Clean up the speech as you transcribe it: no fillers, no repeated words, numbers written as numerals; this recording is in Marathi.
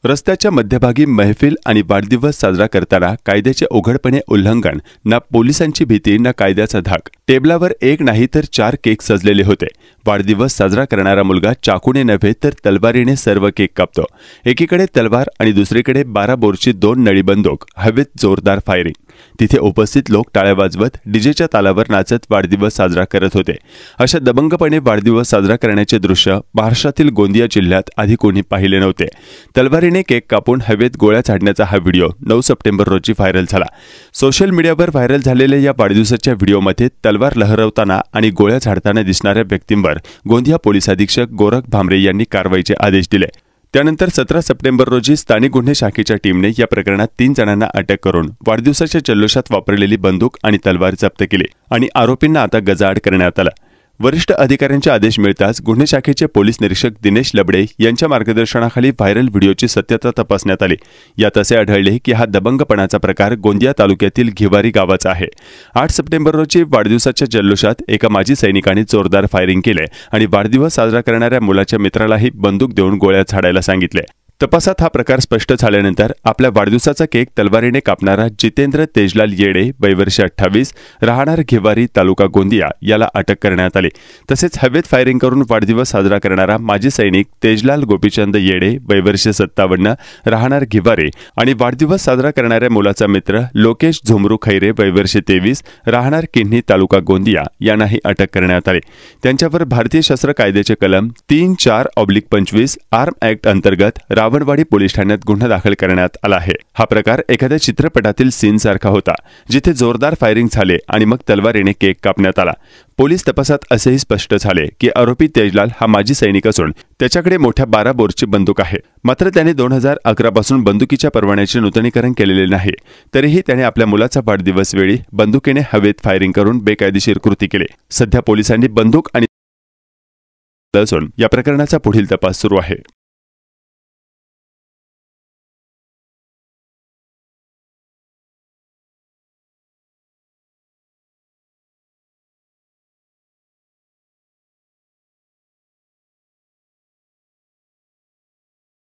रस्त्याच्या मध्यभागी महफिल आणि वाढदिवस साजरा करताना कायद्याचे उघडपणे उल्लंघन, ना पोलिसांची भीती ना कायद्याचा धाक। टेबलावर एक नाही तर 4 केक सजलेले होते। वाढदिवस साजरा करणारा मुलगा चाकूने नव्हे तर तलवारीने सर्व केक कापतो। एकीकडे तलवार आणि दुसरीकडे 12 बोरची 2 नळी बंदूक, हवेत जोरदार फायरिंग। तिथे उपस्थित लोक टाळ्या वाजवत डीजेच्या तालावर नाचत वाढदिवस साजरा करत होते। अशा दबंगपणे वाढदिवस साजरा करण्याचे दृश्य महाराष्ट्रातील गोंदिया जिल्ह्यात आधी कोणी पाहिले नव्हते। तलवारीने केक कापून हवेत गोळ्या झाडण्याचा हा व्हिडिओ 9 सप्टेंबर रोजी व्हायरल झाला। सोशल मीडियावर व्हायरल झालेल्या या वाढदिवसाच्या व्हिडिओमध्ये तलवार लहरवताना आणि गोळ्या झाडताना दिसणाऱ्या व्यक्तींवर गोंदिया पोलीस अधीक्षक गोरख भामरे यांनी कारवाईचे आदेश दिले। त्यानंतर 17 सप्टेंबर रोजी स्थानिक गुन्हे शाखेच्या टीमने या प्रकरणात 3 जणांना अटक करून वाढदिवसाच्या जल्लोषात वापरलेली बंदूक आणि तलवार जप्त केली आणि आरोपींना आता गजाआड करण्यात आला। वरिष्ठ अधिकाऱ्यांचे आदेश मिळताच गुन्हे शाखेचे पोलीस निरीक्षक दिनेश लबडे यांच्या मार्गदर्शनाखाली व्हायरल व्हिडिओची सत्यता तपासण्यात आली। यात असे आढळले की हा दबंगपणाचा प्रकार गोंदिया तालुक्यातील घिवारी गावाचा आहे। 8 सप्टेंबर रोजी वाढदिवसाच्या जल्लोषात एका माजी सैनिकाने जोरदार फायरिंग केले आणि वाढदिवस साजरा करणाऱ्या मुलाच्या मित्रालाही बंदूक देऊन गोळ्या झाडायला सांगितले। तपासात हा प्रकार स्पष्ट झाल्यानंतर आपल्या वाढदिवसाचा केक तलवारीने कापणारा जितेंद्र तेजलाल येडे, वय वर्ष 28, राहणार घिवारी, तालुका गोंदिया याला अटक करण्यात आली। तसेच हवेत फायरिंग करून वाढदिवस साजरा करणारा माजी सैनिक तेजलाल गोपीचंद येडे, वय वर्ष 57, राहणार घिवारी आणि वाढदिवस साजरा करणाऱ्या मुलाचा मित्र लोकेश झुमरू खैरे, वय वर्ष 23, राहणार किन्ही, तालुका गोंदिया यांनाही अटक करण्यात आली। त्यांच्यावर भारतीय शस्त्र कायद्याचे कलम 3(4)25 आर्म ऍक्ट अंतर्गत रावणवाडी पोलीस ठाण्यात गुन्हा दाखल करण्यात आला आहे। हा प्रकार एखाद्या चित्रपटातील सीन सारखा होता, जिथे जोरदार फायरिंग झाले आणि मग तलवारीने केक कापण्यात आला। पोलीस तपासात असेही स्पष्ट झाले की आरोपी तेजलाल हा माजी सैनिक असून त्याच्याकडे मोठ्या 12 बोरची बंदूक आहे। मात्र त्याने 2011 पासून बंदुकीच्या परवान्याचे नूतनीकरण केलेले नाही। तरीही त्याने आपल्या मुलाचा वाढदिवस वेळी बंदुकीने हवेत फायरिंग करून बेकायदेशीर कृती केली। सध्या पोलिसांनी बंदूक आणि या प्रकरणाचा पुढील तपास सुरू आहे।